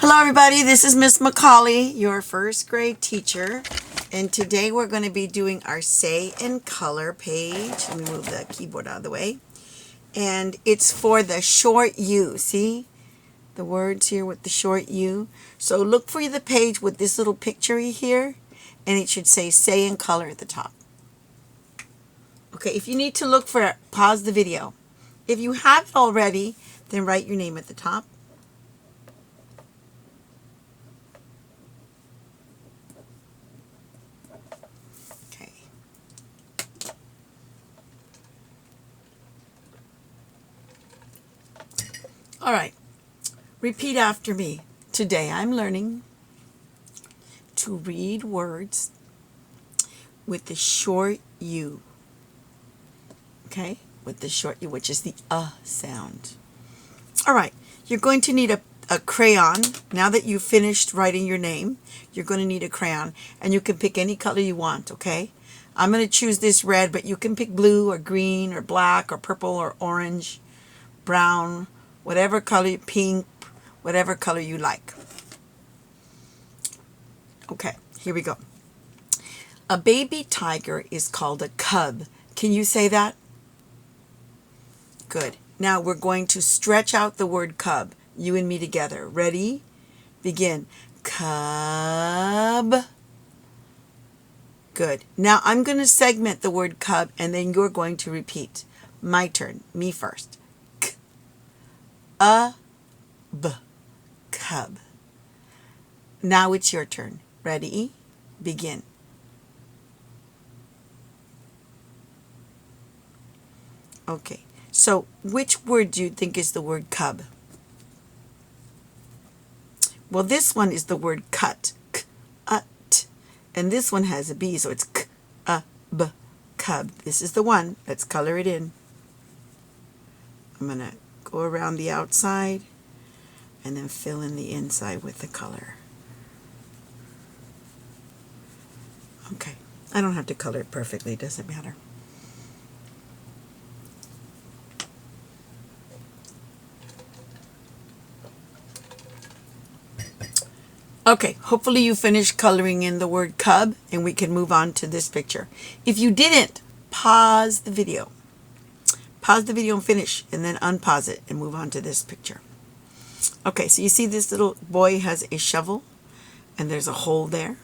Hello everybody, this is Miss McCauley, your first grade teacher, and today we're going to be doing our Say in Color page. Let me move the keyboard out of the way. And it's for the short U. See the words here with the short U? So look for the page with this little picture here, and it should say in Color at the top. Okay, if you need to look for it, pause the video. If you have it already, then write your name at the top. Okay. All right. Repeat after me. Today I'm learning to read words with the short U. Okay? With the short U, which is the sound. All right. You're going to need a crayon. Now that you've finished writing your name, you're going to need a crayon. And you can pick any color you want, okay? I'm going to choose this red, but you can pick blue or green or black or purple or orange, brown, whatever color, pink, whatever color you like. Okay, here we go. A baby tiger is called a cub. Can you say that? Good. Now we're going to stretch out the word cub. You and me together. Ready? Begin. Cub. Good. Now I'm going to segment the word cub and then you're going to repeat. My turn. Me first. B. Cub. Now it's your turn. Ready? Begin. Okay. So which word do you think is the word cub? Well, this one is the word cut. K-ut. And this one has a B, so it's k-u-b. Cub. This is the one. Let's color it in. I'm going to go around the outside and then fill in the inside with the color. Okay. I don't have to color it perfectly. It doesn't matter. Okay, hopefully you finished coloring in the word cub and we can move on to this picture. If you didn't, pause the video. Pause the video and finish, and then unpause it and move on to this picture. Okay, so you see this little boy has a shovel and there's a hole there.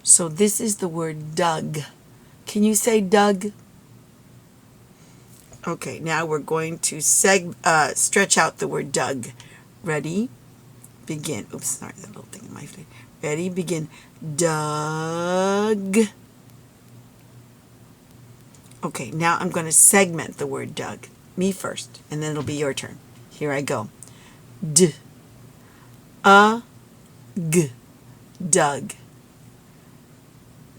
So this is the word dug. Can you say dug? Okay, now we're going to stretch out the word dug. Ready? Begin. Oops, sorry, that little thing in my face. Ready? Begin. Dug. Okay, now I'm going to segment the word dug. Me first, and then it'll be your turn. Here I go. D. G. Dug.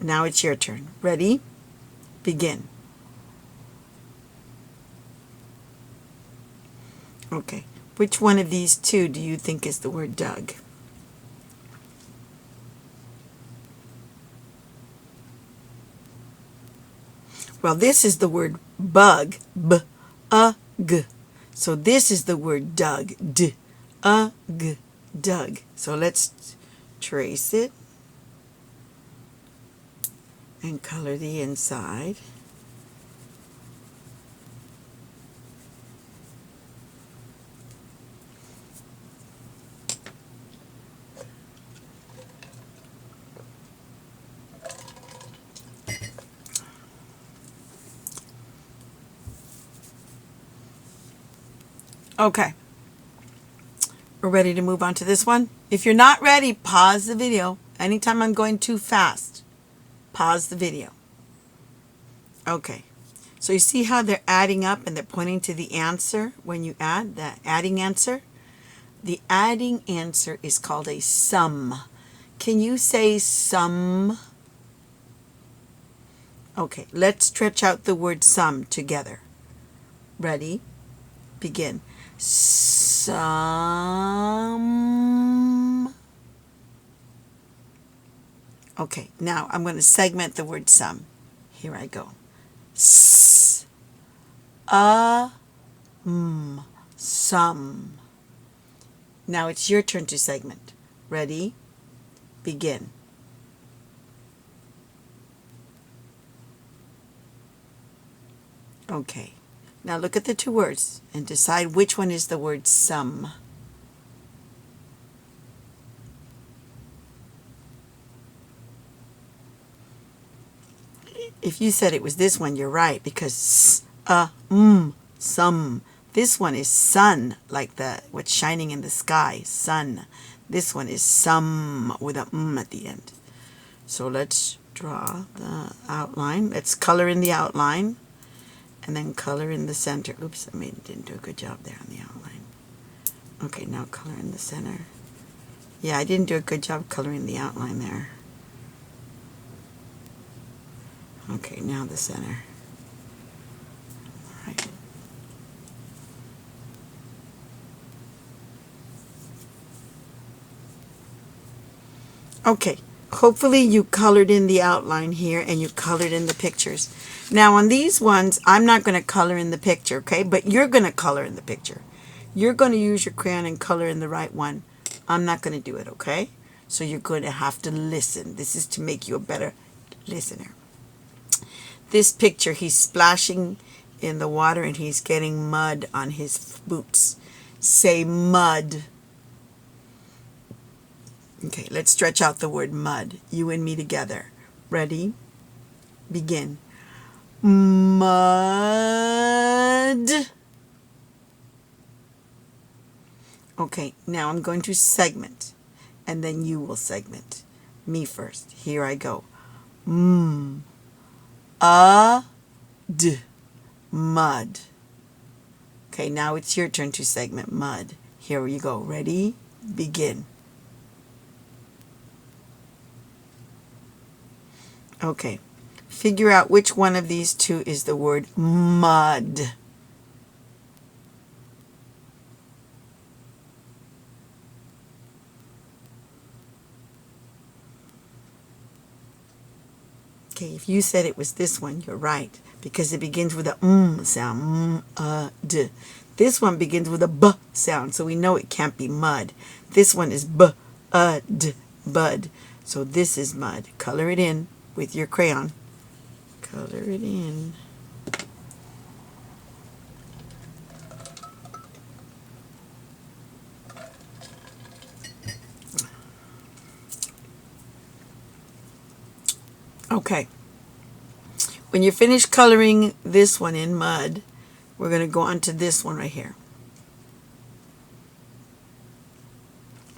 Now it's your turn. Ready? Begin. Okay. Which one of these two do you think is the word dug? Well, this is the word bug. B-u-g. So this is the word dug. D-u-g. Dug. So let's trace it and color the inside. Okay. We're ready to move on to this one. If you're not ready, pause the video. Anytime I'm going too fast, pause the video. Okay. So you see how they're adding up and they're pointing to the answer when you add the adding answer? The adding answer is called a sum. Can you say sum? Okay, let's stretch out the word sum together. Ready? Begin. Sum. Okay, now I'm going to segment the word sum. Here I go. S-a-m. Sum. Now it's your turn to segment. Ready? Begin. Okay. Now look at the two words and decide which one is the word some. If you said it was this one, you're right, because some. This one is sun, like what's shining in the sky, sun. This one is some with a at the end. So let's draw the outline. Let's color in the outline and then color in the center. Oops, didn't do a good job there on the outline. Okay, now color in the center. Yeah, I didn't do a good job coloring the outline there. Okay, now the center. All right. Okay, hopefully you colored in the outline here and you colored in the pictures. Now on these ones, I'm not going to color in the picture, okay? But you're going to color in the picture. You're going to use your crayon and color in the right one. I'm not going to do it, okay? So you're going to have to listen. This is to make you a better listener. This picture, he's splashing in the water and he's getting mud on his boots. Say mud. Okay, let's stretch out the word mud. You and me together. Ready? Begin. Mud. Okay, now I'm going to segment, and then you will segment. Me first. Here I go. Mud. Okay, now it's your turn to segment mud. Here you go. Ready? Begin. Okay, figure out which one of these two is the word mud. Okay, if you said it was this one, you're right, because it begins with a sound. D. This one begins with a b sound, so we know it can't be mud. This one is b, d, bud. So this is mud. Color it in with your crayon. Color it in. Okay. When you finish coloring this one in mud, we're going to go on to this one right here.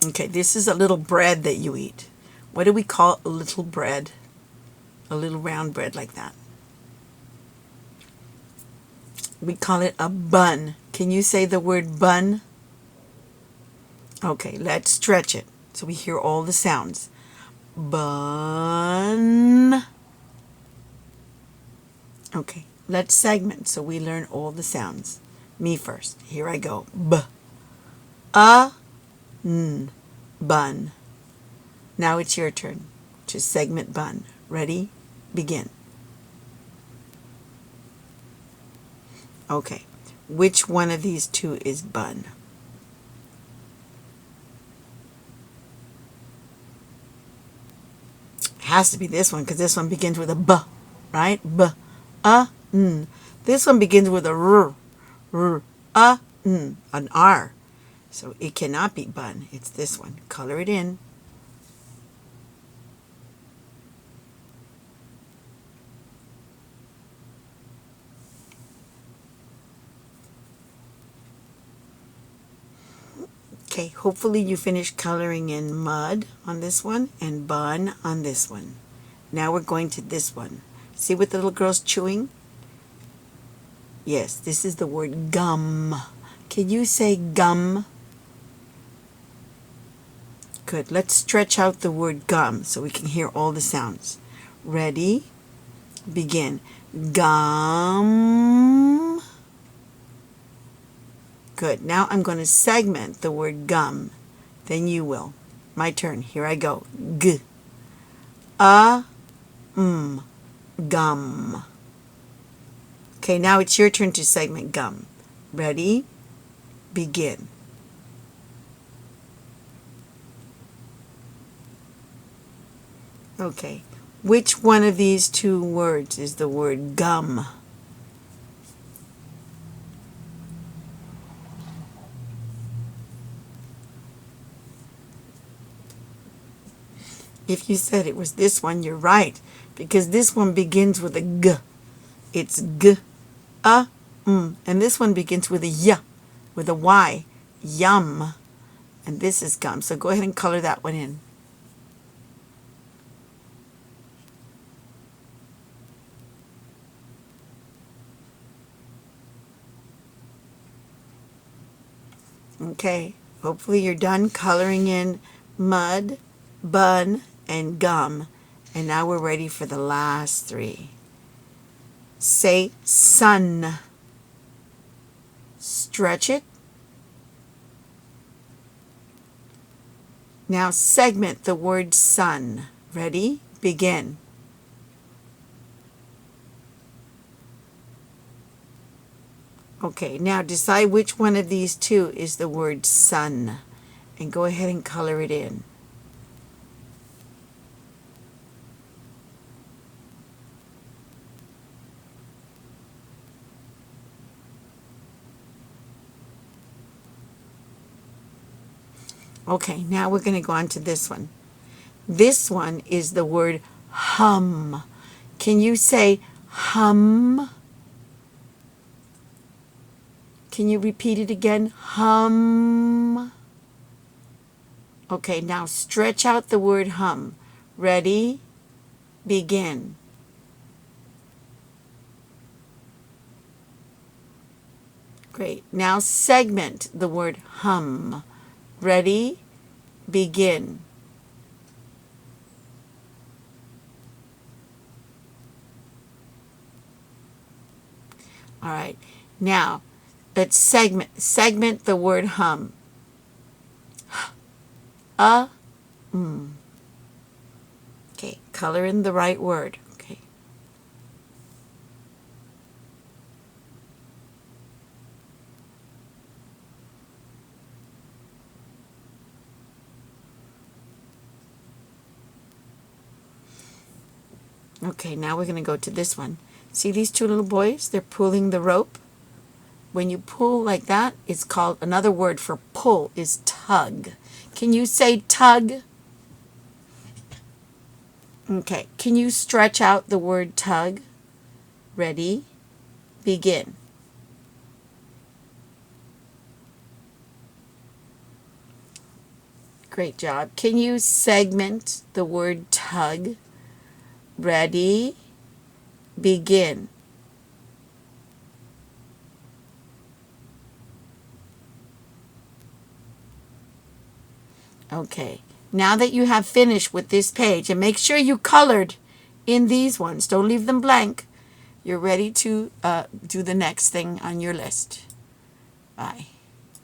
Okay, this is a little bread that you eat. What do we call a little bread? A little round bread like that. We call it a bun. Can you say the word bun? Okay, let's stretch it so we hear all the sounds. Bun. Okay, let's segment so we learn all the sounds. Me first. Here I go. B. N. Bun. Now it's your turn to segment bun. Ready? Begin. Okay, which one of these two is bun? Has to be this one because this one begins with a b, right? B, n. This one begins with a r, n, an r. So it cannot be bun. It's this one. Color it in. Okay, hopefully you finished coloring in mud on this one and bun on this one. Now we're going to this one. See what the little girl's chewing? Yes, this is the word gum. Can you say gum? Good. Let's stretch out the word gum so we can hear all the sounds. Ready? Begin. Gum. Good. Now I'm going to segment the word gum. Then you will. My turn. Here I go. G. Gum. Okay, now it's your turn to segment gum. Ready? Begin. Okay. Which one of these two words is the word gum? If you said it was this one, you're right, because this one begins with a G. It's G, and this one begins with a Y, with a Y, yum, and this is gum. So go ahead and color that one in. Okay, hopefully you're done coloring in mud, bun, and gum. And now we're ready for the last three. Say sun. Stretch it. Now segment the word sun. Ready? Begin. Okay, now decide which one of these two is the word sun. And go ahead and color it in. Okay, now we're going to go on to this one. This one is the word hum. Can you say hum? Can you repeat it again? Hum. Okay, now stretch out the word hum. Ready? Begin. Great. Now segment the word hum. Ready? Begin. All right. Now, let's segment the word hum. Okay, color in the right word. Okay. Okay, now we're going to go to this one. See these two little boys? They're pulling the rope. When you pull like that, it's called, another word for pull is tug. Can you say tug? Okay, can you stretch out the word tug? Ready? Begin. Great job. Can you segment the word tug? Ready? Begin. Okay. Now that you have finished with this page, and make sure you colored in these ones, don't leave them blank, you're ready to do the next thing on your list. Bye.